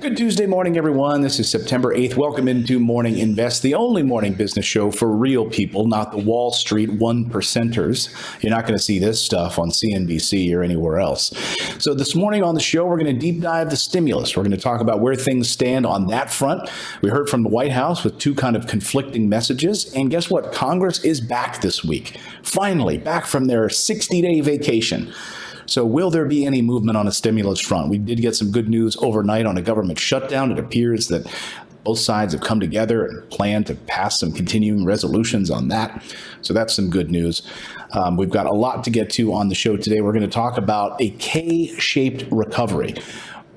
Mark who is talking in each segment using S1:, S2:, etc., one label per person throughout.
S1: Good Tuesday morning, everyone. This is September 8th. Welcome into Morning Invest, the only morning business show for real people, not the Wall Street one percenters. You're not going to see this stuff on CNBC or anywhere else. So this morning on the show, we're going to deep dive the stimulus. We're going to talk about where things stand on that front. We heard from the White House with two kind of conflicting messages. And guess what? Congress is back this week. Finally, back from their 60-day vacation. So will there be any movement on a stimulus front? We did get some good news overnight on a government shutdown. It appears that both sides have come together and plan to pass some continuing resolutions on that. So that's some good news. We've got a lot to get to on the show today. We're going to talk about a K-shaped recovery.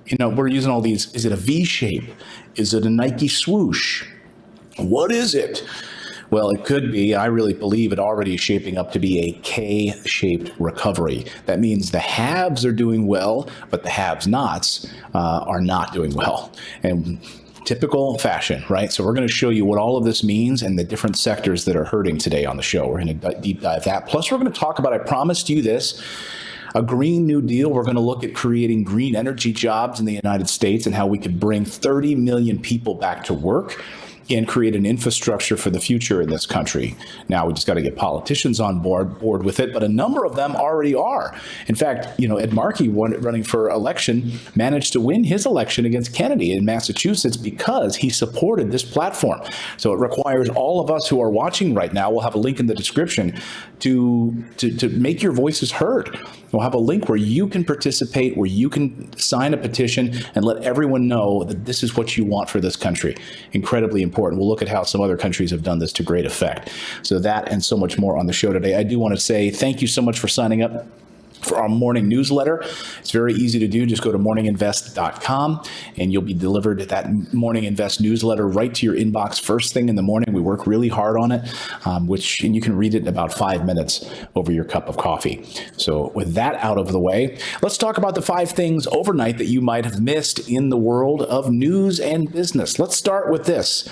S1: You know, we're using all these. Is it a V shape? Is it a Nike swoosh? What is it? Well, it could be. I really believe it already is shaping up to be a K-shaped recovery. That means the haves are doing well, but the have-nots are not doing well. And typical fashion, right? So we're going to show you what all of this means and the different sectors that are hurting today on the show. We're going to deep dive that. Plus, we're going to talk about, I promised you this, a Green New Deal. We're going to look at creating green energy jobs in the United States and how we could bring 30 million people back to work and create an infrastructure for the future in this country. Now, we just got to get politicians on board with it, but a number of them already are. In fact, you know, Ed Markey, running for election, managed to win his election against Kennedy in Massachusetts because he supported this platform. So it requires all of us who are watching right now, we'll have a link in the description, to make your voices heard. We'll have a link where you can participate, where you can sign a petition and let everyone know that this is what you want for this country. Incredibly important. We'll look at how some other countries have done this to great effect. So that and so much more on the show today. I do want to say thank you so much for signing up for our morning newsletter. It's very easy to do. Just go to morninginvest.com and you'll be delivered that Morning Invest newsletter right to your inbox first thing in the morning. We work really hard on it, and you can read it in about 5 minutes over your cup of coffee. So with that out of the way, let's talk about the 5 things overnight that you might have missed in the world of news and business. Let's start with this.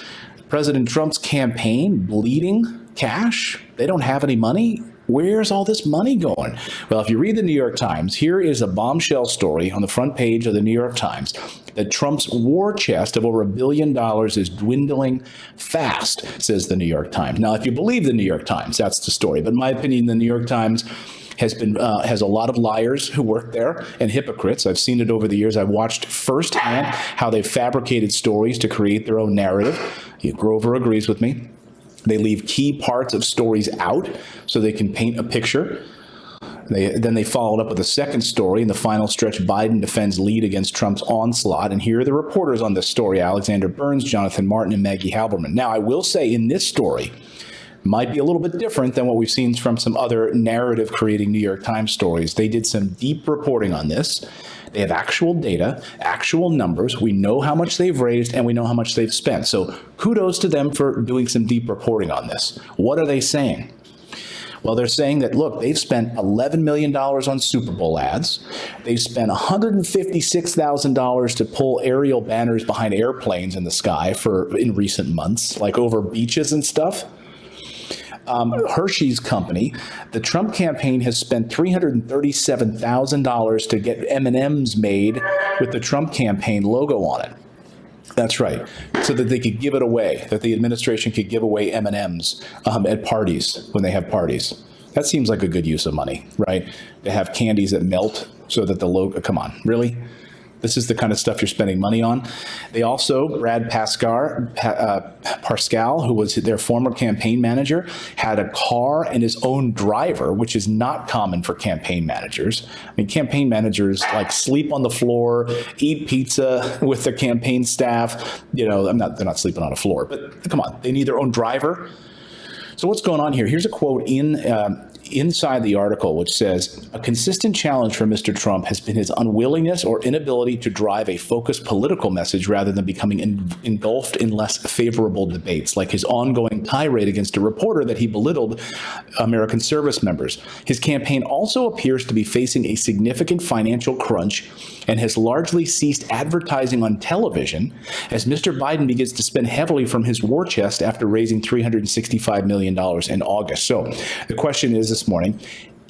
S1: President Trump's campaign bleeding cash. They don't have any money. Where's all this money going? Well, if you read the New York Times, here is a bombshell story on the front page of the New York Times that Trump's war chest of over $1 billion is dwindling fast, says the New York Times. Now, if you believe the New York Times, that's the story. But in my opinion, the New York Times has a lot of liars who work there and hypocrites. I've seen it over the years. I've watched firsthand how they've fabricated stories to create their own narrative. Grover agrees with me. They leave key parts of stories out so they can paint a picture. Then they followed up with a second story. In the final stretch, Biden defends lead against Trump's onslaught. And here are the reporters on this story: Alexander Burns, Jonathan Martin, and Maggie Halberman. Now, I will say in this story, might be a little bit different than what we've seen from some other narrative-creating New York Times stories. They did some deep reporting on this. They have actual data, actual numbers. We know how much they've raised, and we know how much they've spent. So kudos to them for doing some deep reporting on this. What are they saying? Well, they're saying that, look, they've spent $11 million on Super Bowl ads. They've spent $156,000 to pull aerial banners behind airplanes in the sky in recent months, like over beaches and stuff. Hershey's company, the Trump campaign has spent $337,000 to get M&Ms made with the Trump campaign logo on it. That's right, so that they could give it away, that the administration could give away M&Ms at parties when they have parties. That seems like a good use of money, right? To have candies that melt so that the logo, come on, really? This is the kind of stuff you're spending money on. They also, Brad Parscale, who was their former campaign manager, had a car and his own driver, which is not common for campaign managers. I mean, campaign managers like sleep on the floor, eat pizza with their campaign staff. You know, they're not sleeping on a floor, but come on, they need their own driver. So what's going on here? Here's a quote inside the article, which says, a consistent challenge for Mr. Trump has been his unwillingness or inability to drive a focused political message rather than becoming engulfed in less favorable debates, like his ongoing tirade against a reporter that he belittled American service members. His campaign also appears to be facing a significant financial crunch and has largely ceased advertising on television as Mr. Biden begins to spend heavily from his war chest after raising $365 million in August. So the question is this morning,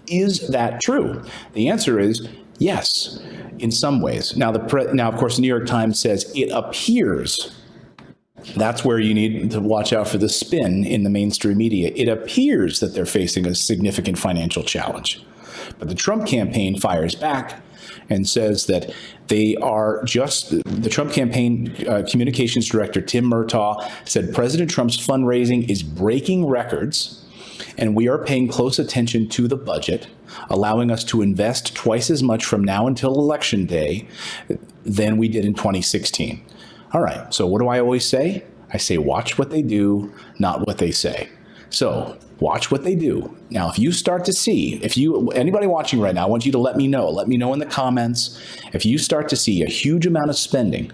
S1: is that true? The answer is Yes, in some ways. Now, now, of course, the New York Times says it appears. That's where you need to watch out for the spin in the mainstream media. It appears that they're facing a significant financial challenge. But the Trump campaign fires back and says that they are just, the Trump campaign communications director, Tim Murtaugh, said President Trump's fundraising is breaking records, and we are paying close attention to the budget, allowing us to invest twice as much from now until Election Day than we did in 2016. All right, so what do I always say? I say, watch what they do, not what they say. So watch what they do. Now, if you start to see, anybody watching right now, I want you to let me know in the comments, if you start to see a huge amount of spending,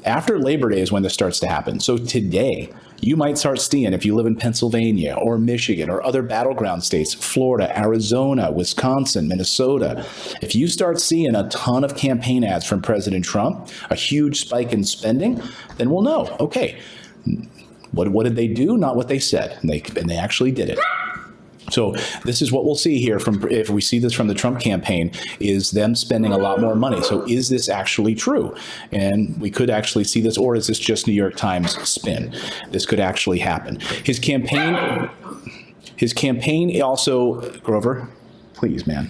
S1: after Labor Day is when this starts to happen. So today, you might start seeing, if you live in Pennsylvania or Michigan or other battleground states, Florida, Arizona, Wisconsin, Minnesota, if you start seeing a ton of campaign ads from President Trump, a huge spike in spending, then we'll know, okay, what did they do? Not what they said. And they actually did it. So this is what we'll see here if we see this from the Trump campaign, is them spending a lot more money. So is this actually true? And we could actually see this, or is this just New York Times spin? This could actually happen. His campaign also, Grover, please, man.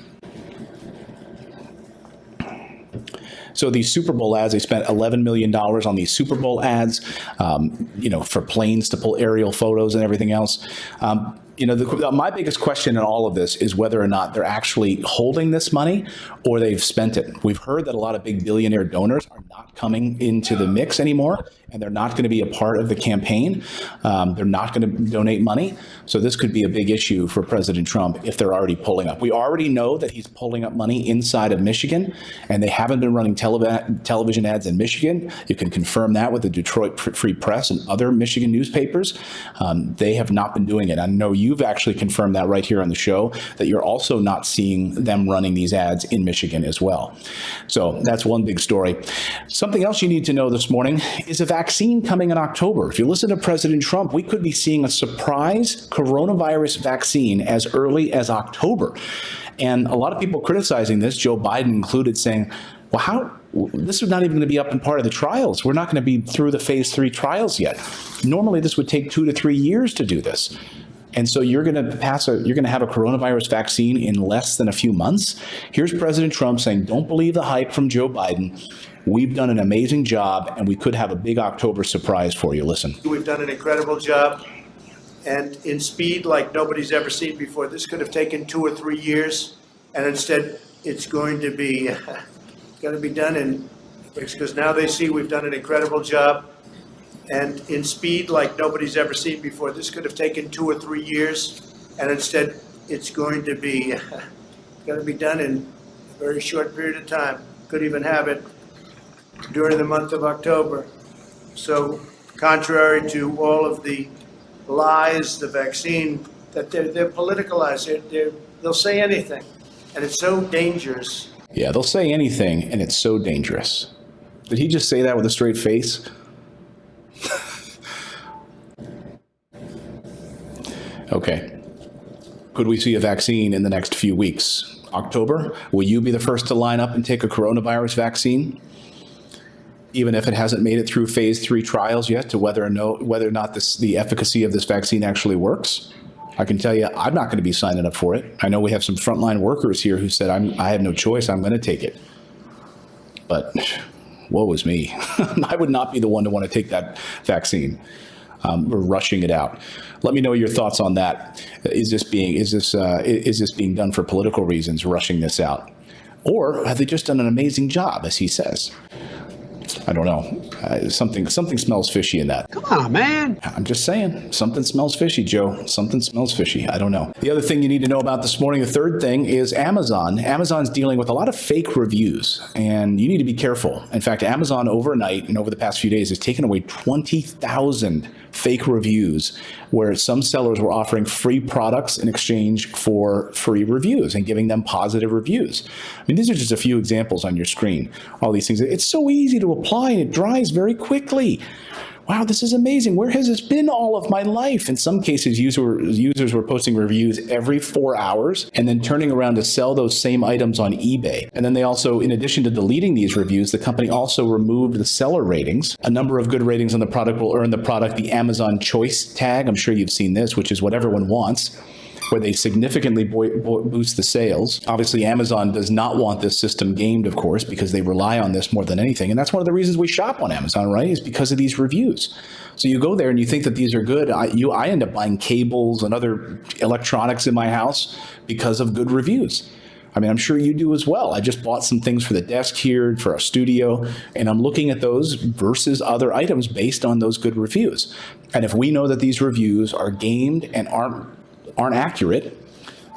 S1: So these Super Bowl ads, they spent $11 million on these Super Bowl ads, for planes to pull aerial photos and everything else. My biggest question in all of this is whether or not they're actually holding this money or they've spent it. We've heard that a lot of big billionaire donors are not coming into the mix anymore, and they're not going to be a part of the campaign. They're not going to donate money. So this could be a big issue for President Trump if they're already pulling up. We already know that he's pulling up money inside of Michigan, and they haven't been running television ads in Michigan. You can confirm that with the Detroit Free Press and other Michigan newspapers. They have not been doing it. I know you've actually confirmed that right here on the show, that you're also not seeing them running these ads in Michigan as well. So that's one big story. Something else you need to know this morning is a vaccine coming in October. If you listen to President Trump, we could be seeing a surprise coronavirus vaccine as early as October. And a lot of people criticizing this, Joe Biden included, saying, well, this is not even going to be up in part of the trials. We're not going to be through the phase 3 trials yet. Normally, this would take 2 to 3 years to do this. And so you're going to have a coronavirus vaccine in less than a few months. Here's President Trump saying, don't believe the hype from Joe Biden. We've done an amazing job, and we could have a big October surprise for you. Listen.
S2: We've done an incredible job, and in speed like nobody's ever seen before. This could have taken 2 or 3 years, and instead it's going to be done in, because now they see we've done an incredible job. And in speed like nobody's ever seen before. This could have taken 2 or 3 years, and instead it's going to be done in a very short period of time. Could even have it during the month of October. So contrary to all of the lies, the vaccine, that they're politicalized. They'll say anything, and it's so dangerous.
S1: Yeah, they'll say anything, and it's so dangerous. Did he just say that with a straight face? Okay. Could we see a vaccine in the next few weeks? October? Will you be the first to line up and take a coronavirus vaccine? Even if it hasn't made it through phase 3 trials yet to whether or not the efficacy of this vaccine actually works? I can tell you, I'm not going to be signing up for it. I know we have some frontline workers here who said, I have no choice, I'm going to take it. But woe is me. I would not be the one to want to take that vaccine. We're rushing it out. Let me know your thoughts on that. Is this being done for political reasons, rushing this out? Or have they just done an amazing job, as he says? I don't know. Something smells fishy in that.
S3: Come on, man.
S1: I'm just saying. Something smells fishy, Joe. Something smells fishy. I don't know. The other thing you need to know about this morning, the third thing, is Amazon. Amazon's dealing with a lot of fake reviews, and you need to be careful. In fact, Amazon overnight and over the past few days has taken away 20,000 fake reviews where some sellers were offering free products in exchange for free reviews and giving them positive reviews. I mean, these are just a few examples on your screen. All these things. It's so easy to apply, and it dries very quickly. wow, this is amazing. Where has this been all of my life? In some cases, users were posting reviews every 4 hours and then turning around to sell those same items on eBay. And then they also, in addition to deleting these reviews, the company also removed the seller ratings. A number of good ratings on the product will earn the product the Amazon Choice tag. I'm sure you've seen this, which is what everyone wants, where they significantly boost the sales. Obviously, Amazon does not want this system gamed, of course, because they rely on this more than anything. And that's one of the reasons we shop on Amazon, right? Is because of these reviews. So you go there and you think that these are good. I end up buying cables and other electronics in my house because of good reviews. I mean, I'm sure you do as well. I just bought some things for the desk here, for our studio, and I'm looking at those versus other items based on those good reviews. And if we know that these reviews are gamed and aren't accurate.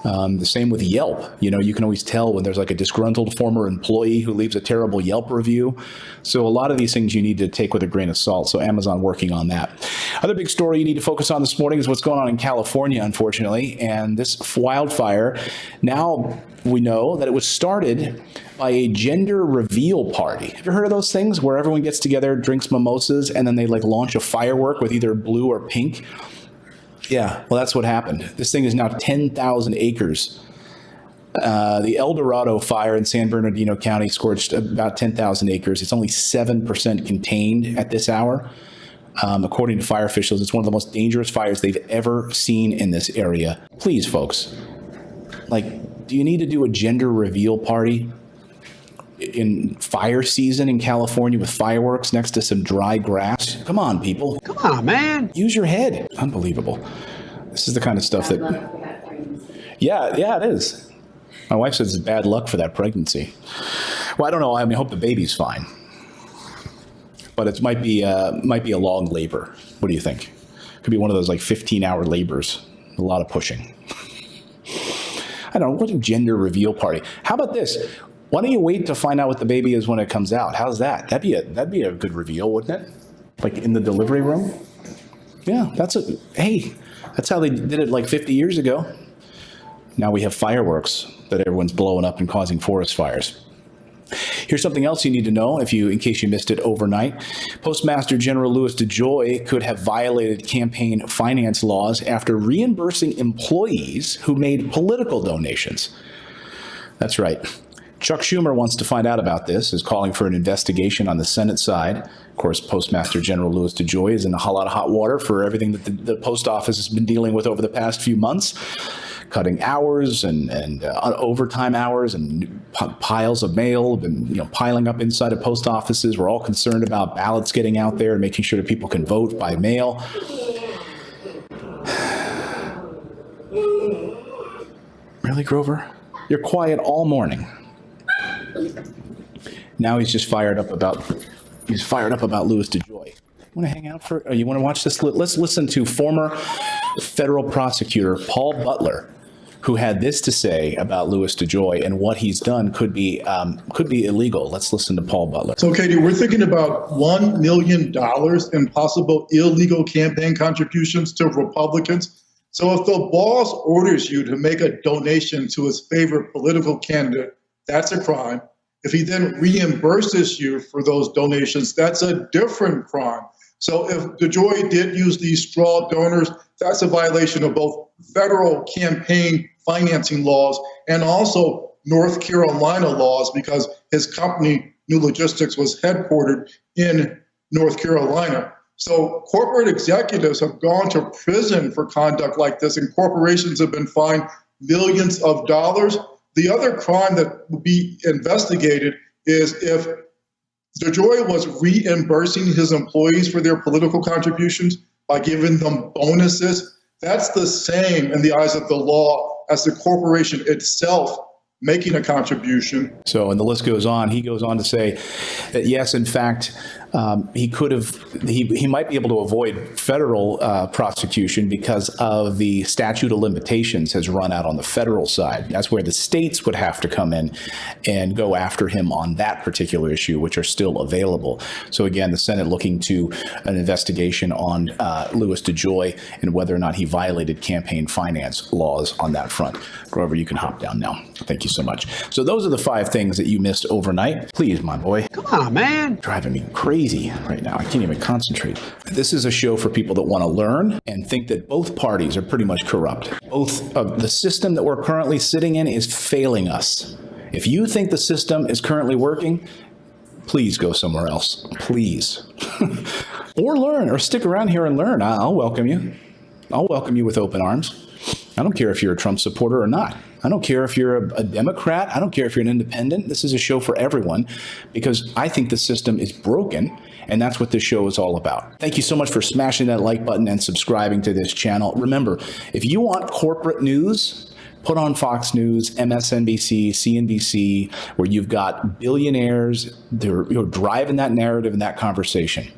S1: The same with Yelp. You know, you can always tell when there's like a disgruntled former employee who leaves a terrible Yelp review. So a lot of these things you need to take with a grain of salt. So Amazon working on that. Other big story you need to focus on this morning is what's going on in California, unfortunately. And this wildfire, now we know that it was started by a gender reveal party. Have you heard of those things where everyone gets together, drinks mimosas, and then they like launch a firework with either blue or pink? Yeah, well, that's what happened. This thing is now 10,000 acres. The El Dorado fire in San Bernardino County scorched about 10,000 acres. It's only 7% contained at this hour. According to fire officials, it's one of the most dangerous fires they've ever seen in this area. Please, folks, like, do you need to do a gender reveal party in fire season in California with fireworks next to some dry grass? Come on, people.
S3: Come on, man.
S1: Use your head. Unbelievable. This is the kind of stuff that... Yeah, it is. My wife says it's bad luck for that pregnancy. Well, I don't know. I mean, I hope the baby's fine. But it might be a long labor. What do you think? Could be one of those like 15-hour labors. A lot of pushing. I don't know. What a gender reveal party. How about this? Why don't you wait to find out what the baby is when it comes out? How's that? That'd be a good reveal, wouldn't it? Like in the delivery room? Yeah, that's how they did it like 50 years ago. Now we have fireworks that everyone's blowing up and causing forest fires. Here's something else you need to know in case you missed it overnight. Postmaster General Louis DeJoy could have violated campaign finance laws after reimbursing employees who made political donations. That's right. Chuck Schumer wants to find out about this, is calling for an investigation on the Senate side. Of course, Postmaster General Louis DeJoy is in a whole lot of hot water for everything that the post office has been dealing with over the past few months. Cutting hours and overtime hours and piles of mail have been piling up inside of post offices. We're all concerned about ballots getting out there and making sure that people can vote by mail. Really, Grover? You're quiet all morning. Now he's just fired up about Louis DeJoy. Want to hang out you want to watch this? Let's listen to former federal prosecutor Paul Butler, who had this to say about Louis DeJoy and what he's done could be illegal. Let's listen to Paul Butler.
S4: So, Katie, we're thinking about $1 million in possible illegal campaign contributions to Republicans. So if the boss orders you to make a donation to his favorite political candidate, that's a crime. If he then reimburses you for those donations, that's a different crime. So if DeJoy did use these straw donors, that's a violation of both federal campaign financing laws and also North Carolina laws, because his company, New Logistics, was headquartered in North Carolina. So corporate executives have gone to prison for conduct like this, and corporations have been fined millions of dollars. The other crime that will be investigated is if DeJoy was reimbursing his employees for their political contributions by giving them bonuses. That's the same in the eyes of the law as the corporation itself making a contribution.
S1: So, and the list goes on. He goes on to say that, yes, in fact, he might be able to avoid federal prosecution because of the statute of limitations has run out on the federal side. That's where the states would have to come in and go after him on that particular issue, which are still available. So again, the Senate looking to an investigation on Louis DeJoy and whether or not he violated campaign finance laws on that front. Grover, you can hop down now. Thank you so much. So those are the 5 things that you missed overnight. Please, my boy.
S3: Come on, man.
S1: Driving me crazy. crazy right now. I can't even concentrate. This is a show for people that want to learn and think that both parties are pretty much corrupt. Both the system that we're currently sitting in is failing us. If you think the system is currently working, please go somewhere else. Please. Or learn, or stick around here and learn. I'll welcome you. I'll welcome you with open arms. I don't care if you're a Trump supporter or not. I don't care if you're a Democrat. I don't care if you're an independent. This is a show for everyone because I think the system is broken, and that's what this show is all about. Thank you so much for smashing that like button and subscribing to this channel. Remember, if you want corporate news, put on Fox News, MSNBC, CNBC, where you've got billionaires, they're driving that narrative and that conversation.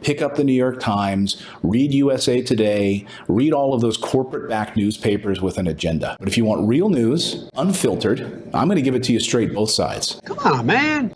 S1: Pick up the New York Times, read USA Today, read all of those corporate-backed newspapers with an agenda. But if you want real news, unfiltered, I'm going to give it to you straight, both sides.
S3: Come on, man.